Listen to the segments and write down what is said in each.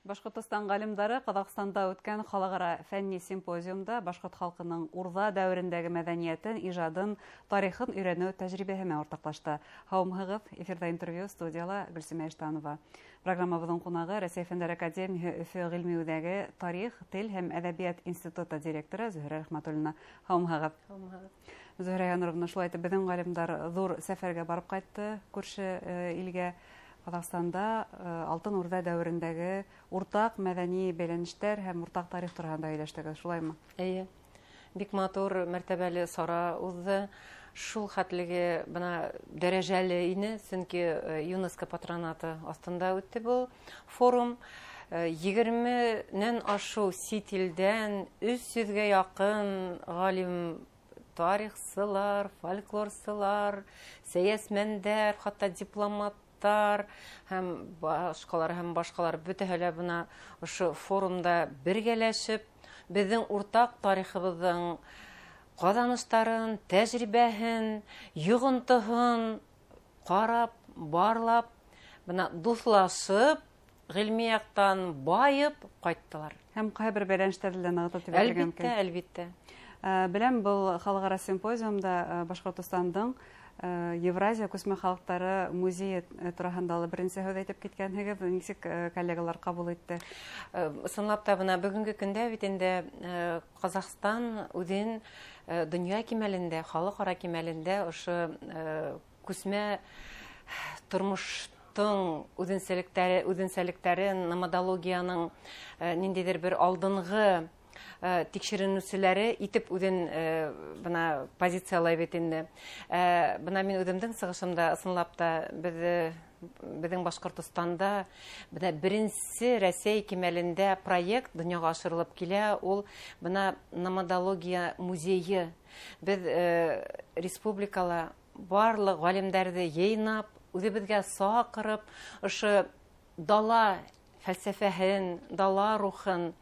Башкортостан галимдары Казакстанда үткән халыкара фәнни симпозиумда башкорт халкының урда дәверендәге мәдәниятен, иҗадын, тарихын өйрәнү тәҗрибәһенә ортаклашты. Һаумыгыз, эфирда интервью, студияла Гөлсемә Иштанова. Программабызның кунагы Россия Фәннәр академиясе Өфе гыйльми үзәге Тарих, тел һәм әдәбият институты директоры Зөһрә Рәхмәтуллина. Һаумыгыз. Зөһрә Януровна, шулай итеп безнең галимдар зур сәфәргә барып кайтты күрше илгә. Казакстанда Алтын Урда дәверендәге уртак мәдәни бәйләнештәр һәм уртак тарих турында һөйләштегез, шулаймы? Әйе. Бик матур, мәртәбәле сара узды. Шул хәтлеге бына дәрәҗәле ине, чөнки ЮНЕСКО патронаты астында үтте бу форум. 20-нән ашу сит илдән 300-гә якын галим, тарихчылар, фольклорчылар, сәясәтмәннәр, хәтта дипломат һәм башкалар бөтәһеләр бuna ошо форумда бергәләшеп, безнең уртак тарихыбызның казаныштарын, тәҗрибәһен, йогынтыһын карап, барлап, бuna дуслашып, гыйльми яктан байып кайттылар. Һәм кайбер бәйләнештәрдә ныгытып тибәргән мөмкин. Әлбәттә. Беләм, бу халыкара симпозиумда Башкортостандың Евразия күсмә халыклары музее турында беренче һүз әйтеп киткәнһегез, ничек коллегалар кабул итте? Сынлап та бuna бүгенге көндә бит инде Казакстан үзен дөнья кимәлендә, халыкара кимәлендә ошо күсмә тормыштың үзенчәлекләрен, номадологияның ниндидер бер алдынгы тикшеренүчеләре итеп үзен бuna позициялай бит инде. Бuna мин үземнең сыгышымда ысынлап та безнең Башкортостанда бuna беренче Россия кимәлендә проект дөньяга ашырылып килә. Ул бuna номадология музее. Без республикала барлык галимнәрне йыйнап, үзебезгә сакырып, ошо дала фәлсәфәһен, дала рухын,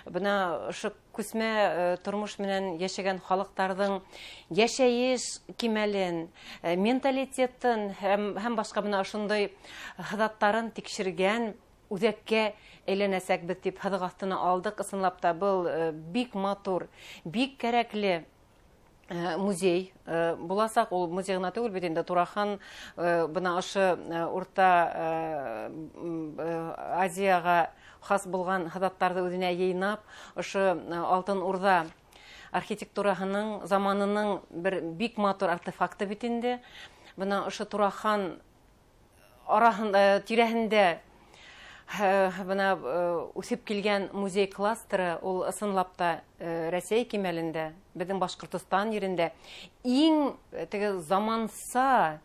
бuna ошо күсмә тормыш менән яшәгән халыкларның яшәеш кимәлен, менталитетын һәм башка бuna ошондай хадаттарын тикшергән үзәккә әйләнәсәкбез дип хәзер астына алдык. Ысынлап та бу бик матур, бик кәрәкле музей буласак, ул музей гына түгел бит инде, Турахан бuna ошо урта Азияга хас булган хадаттарды үзенә йыйнап, ошо Алтын Урда архитектураһының заманының бер бик матур артефакты бит инде. Бuna ошо Турахан араһында, тирәһендә бuna үсеп килгән музей кластеры, ул ысынлап та Россия кимәлендә, безнең Башкортостан yerендә иң теге заманса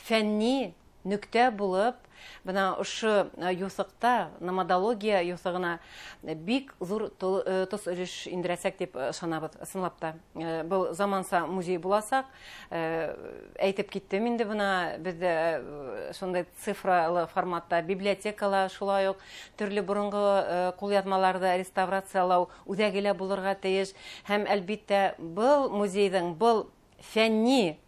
фәнни нөктә булып, бuna ошо юсыкта, номадология юсыгына бик зур тос өлеш индерәсәк дип ышанабыз. Ысынлап та бу заманса музей буласак, әйтеп киттем инде, бuna бездә шундай цифрлы форматта библиотекалар, шулай ук төрле борынгы кулъязмаларны реставрациялау үзәгелә булырга тиеш. Һәм әлбәттә бу музейның, бу фәнни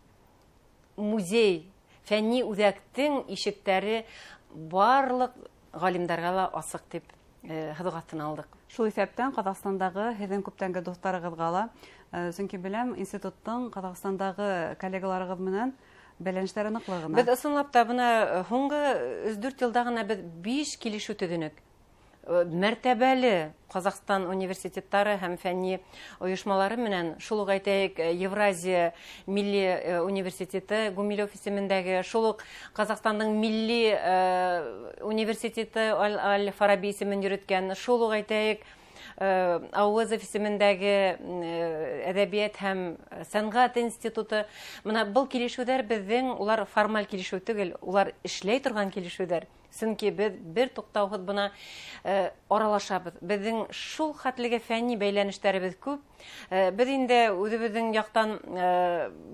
музей, фәнни үзәктең ишектәре барлык галимнәргә ла асык дип хәзер алдык. Шул исәптән Казакстандагы һезнең күптәнге дусларыгызга ла, чөнки беләм, институттың Казакстандагы коллегаларыгыз менән бәйләнешләре ныклы гына. Без ысынлап та бuna һуңгы 3-4 елда гына без 5 килешү төзедек. Мәртәбәле Казакстан университетлары һәм фәнни оешмалары менән, шул ук әйтәйек, Евразия милли университеты Гумилев исемендәге, шул ук Казакстанның милли университеты Аль-Фараби исемен йөрткән, шул ук әйтәйек, Ауызов исемендәге әдәбият һәм сәнгать институты. Менә бу килешүләр безнең, улар формаль килешү түгел, улар эшләй торган килешүләр. Чөнки без бер туктаусыз бuna аралашабыз. Безнең шул хәтлеге фәнни бәйләнешләребез күп. Без инде үзебезнең яктан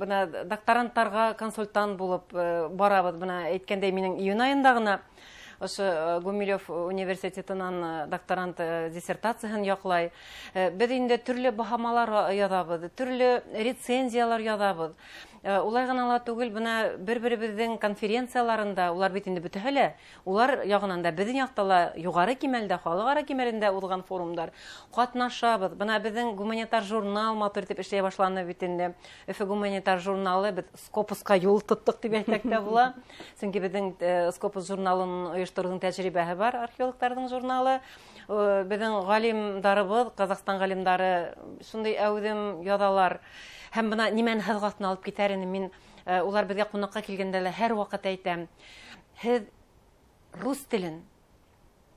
бuna докторантларга консультант булып барабыз. Бuna әйткәндәй, минең июнь аенда гына ошо Гумилев университетынан докторант диссертациясын яклай. Без инде төрле баһамалар язабыз, төрле рецензиялар язабыз. Улай гына ла түгел, бына бер-беребезнең конференцияларында, улар бит инде бөтәһелә, улар ягынан да безнең яктала югары кимәлдә, халыкара кимәлендә узган форумдар катнашабыз. Бына безнең гуманитар журнал матур итеп эшләй башланы бит инде. Өфө гуманитар журналы без Скопуска юл тоттык дип әйтәк тә була. Чөнки безнең Скопус журналын оештырудың тәҗрибәһе бар, археологларның журналы. Безнең галимдарыбыз, Казакстан галимдары шундый әүдем ядалар. Һәм бына нимәне хәзгатны алып китәр инде мин, улар безгә кунакка килгәндә лә һәр вакыт әйтәм. Һез рус телен,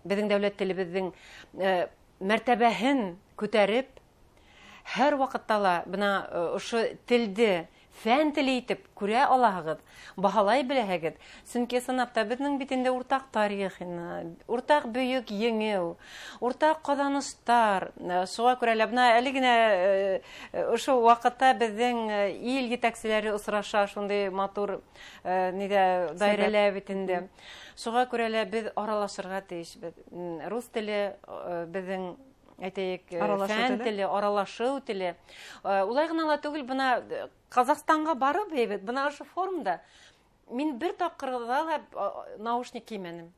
безнең дәүләт телебезнең мәртәбәһен күтәреп, һәр вакытта ла бына ошо телде фән теле итеп күрә алаһыгыз, баһалай беләһегез. Чөнки сынапта безнең бит инде уртак тарих, уртак бөек еңеү, уртак казаныштар. Шуңа күрә лә бына әле генә ошо вакытта безнең ил җитәкчеләре осраша, шундый матур даирәләр бит инде. Шуңа күрә лә без аралашырга тиешбез. Рус теле безнең әйтәйек, фән теле, аралашыу теле. Улай гына ла түгел, бына Казакстанга барып, бына ошо форумда мин бер тапкырда ла наушник киймәдем.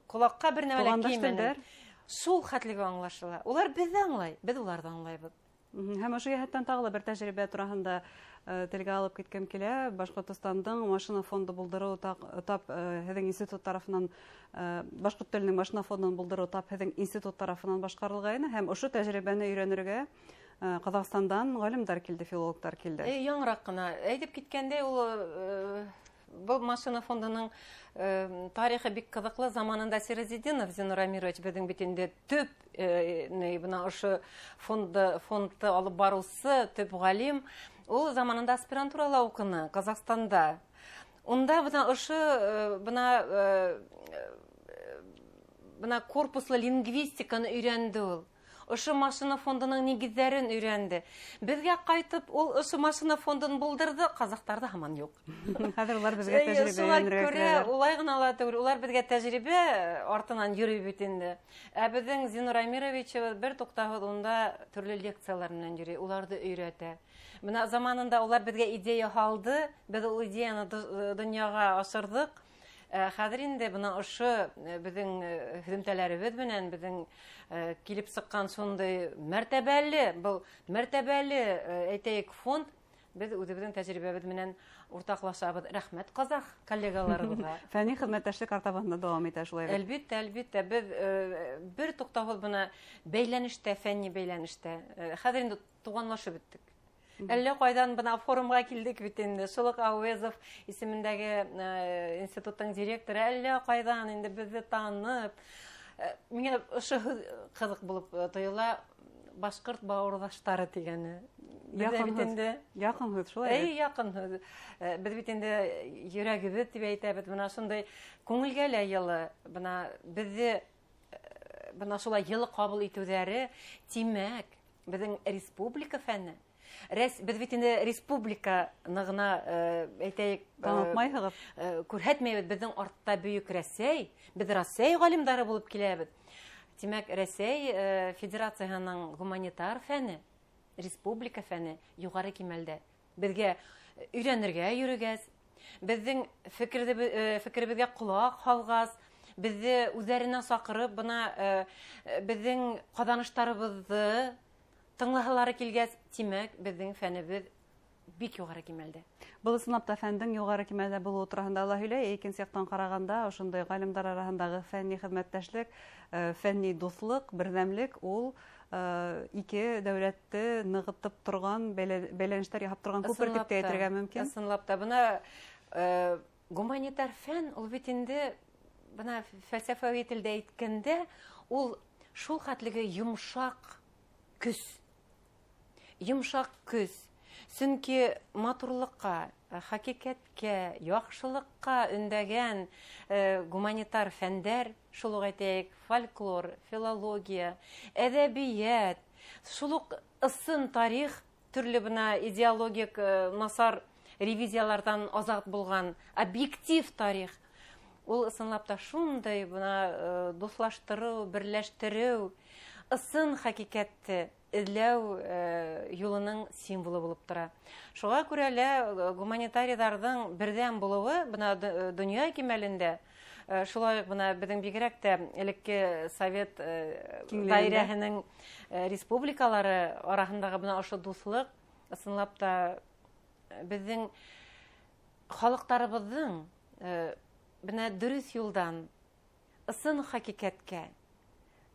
Колакка бер нәмәләр киймәдем. Шул хәтлегә аңлашыла. Улар безне аңлай, без уларны аңлайбыз. Һәм ошо яһәттән тагы бер тәҗрибә тураһында телгә алып киткәм килә. Башкортостандың машина фонды булдыру тап һеҙҙең институт тарафынан, башҡорт теленең машина фондын булдыру тап һеҙҙең институт тарафынан башҡарылғайны. Һәм ошо тәжрибәне өйрәнергә Казакстандан галимдар килде, филологтар килде. Яңыраҡ ҡына әйтеп киткәндәй, ул был машина фондының тарихы бик ҡыҙыҡлы. Заманында Сиразетдинов Зинур Амирович беҙҙең бит инде төп бына ошо фондты алып барыусы, төп ғалим. Ул заманында аспирантурала уҡыны Казакстанда. Унда бына ошо бына корпуслы лингвистиканы өйрәнде ул. Ошо машина фондының нигеҙҙәрен өйрәнде. Беҙгә ҡайтып, ул ошо машина фондын булдырҙы, казактарда һаман юҡ. Хәҙер улар беҙгә тәжрибә өйрәнергә. Улай ғына ла түгел, улар беҙгә тәжрибә артынан йөрөй бит инде. Ә беҙҙең Зинур Амирович бер туҡтауһыҙ унда төрлө лекциялар менән йөрөй, уларҙы өйрәтә. Бына заманында улар беҙгә идея һалды, беҙ ул идеяны донъяға ашырҙык. Хәҙер инде бына ошо беҙҙең һөҙөмтәләребеҙ менән беҙҙең килеп сыҡҡан шундай мәртәбәле, был мәртәбәле әйтәйек фонд, беҙ үҙебеҙҙең тәжрибәбеҙ менән уртаҡлашабыҙ. Рәхмәт казах коллегаларыбыҙға. Фәнни хеҙмәттәшлек артабанында дауам итә шулай. Әлбиттә, әлбиттә. Беҙ бер туҡтауһыҙ бына бәйләнештә, фәнни бәйләнештә. Хәҙер инде туғанлашып бөттөк. Әллә ҡайҙан бына форумға килдек бит инде. Шулыҡ Ауэзов исемендәге институттың директоры әллә ҡайҙан инде беҙҙе танып. Миңә ошо ҡыҙыҡ булып тойола, башҡорт бауырҙаштары тигәне. Яҡын һүҙ, шулай. Яҡын һүҙ. Беҙ бит инде йөрәгебеҙ тип әйтәбеҙ. Бына шундай күңелгә лә йылы. Бына беҙҙе бына шулай йылы ҡабул итеүҙәре, тимәк, беҙҙең республика фәне. Беҙ бит инде республиканы ғына әйтәйек, танытмайһығыҙ, күрһәтмәйбеҙ. Беҙҙең артта бөйөк Рәсәй, беҙ Рәсәй ғалимдары булып киләбеҙ. Тимәк, Рәсәй Федерацияһының гуманитар фәне, республика фәне юғары кимәлдә. Беҙгә өйрәнергә йөрөгәс, беҙҙең фекеребеҙгә ҡолаҡ һалғас, беҙҙе үҙҙәренә саҡырып, бына беҙҙең ҡаҙаныштарыбыҙҙы тыңлаһалары килгәс, тимәк, беҙҙең фәнебеҙ бик юғары кимәлдә. Был ысынлапта фәндең юғары кимәлдә булыуы тураһында ла һөйләй. Икенсе яҡтан ҡарағанда, ошондай ғалимдар араһындағы фәнни хеҙмәттәшлек, фәнни дуҫлыҡ, берҙәмлек, ул ике дәүләтте нығытып торған, бәйләнештәр яһап торған күпер дип тә әйтергә мөмкин. Ысынлапта, бына гуманитар фән, ул бит инде бына фәлсәфәүи телдә әйткәндә, ул шул хәтлеге йомшаҡ көс. Йомшаҡ көс. Сөнки матурлыҡҡа, хакикәткә, яҡшылыҡҡа өндәгән гуманитар фәндәр, шул уҡ әйтәйек, фольклор, филология, әҙәбиәт, шул уҡ ысын тарих, төрлө бына идеологик насар ревизиялардан азат булған объектив тарих. Ул ысынлап та шундай бына дуҫлаштырыу, берләштереү, ысын хакикәтте эзләү юлының символы булып тора. Шуңа күрә лә гуманитарийларның бердәм булуы бына дөнья кимәлендә шулай бына безнең бигрәк тә элекке совет даирәһенең республикалары арасындагы бына ошо дуслык ысынлап та безнең халыктарыбызның бына дөрес юлдан ысын хакыйкатькә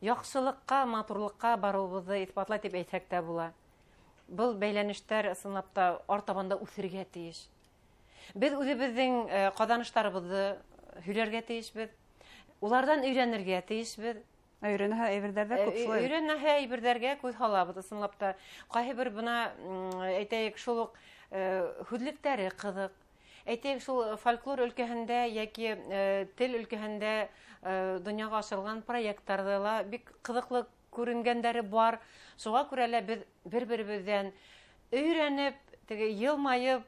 яхшылыкка, матурлыкка баруыбызны исбатлай дип әйтсәк тә була. Был бәйләнештәр ысынлап та артабанда үсергә тиеш. Без үзебезнең казаныштарыбызны һөйләргә тиешбез. Улардан өйрәнергә тиешбез. Өйрәнәһә әйберләрдә күп шулай. Өйрәнәһә әйберләргә күз һалабыз. Ысынлап та кайбер бына әйтәйек шул ук һүзлектәре кызык. Әйтәйек шул фольклор өлкәһендә яки тел өлкәһендә дөньяга ашырылган проектларда бик кызыклы күренгәннәре бар. Шуңа күрә лә без бер-беребездән өйрәнеп, теге елмайып,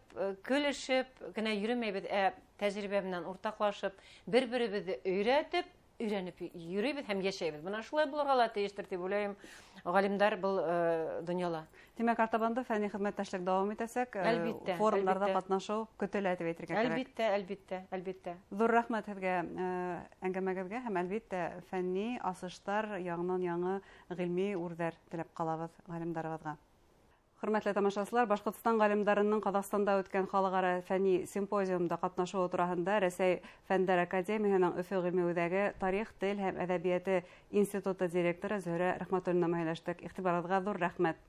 көлешеп генә йөрмәйбез, тәҗрибә белән уртаклашып, бер-беребезне өйрәтеп, өйрәнеп йөрибез һәм яшәйбез. Менә шулай булырга ла тиештер дип уйлыйм. Галимдар был дөньяла. Демәк, артабанда фәнни хезмәттәшлек дәвам итәсәк, форумнарда катнашу көтелә дип әйтергә кирәк. Әлбиттә. Зур рәхмәт һеҙгә әңгәмәгеҙгә һәм әлбиттә фәнни асыштар, яңынан-яңы гыйльми үрҙәр теләп ҡалабыҙ галимдарыбыҙға. Хөрмәтле тамашасылар, Башҡортостан галимдарының Ҡаҙағстанда үткән халыҡара фәнни симпозиумда ҡатнашыуы тураһында Рәсәй Фәндәр академияһының Өфө ғилми үҙәге Тарих, тел һәм әҙәбиәте институты директоры Зөһрә Рәхмәтуллина һөйләштек. Иғтибарығыҙға ҙур рәхмәт.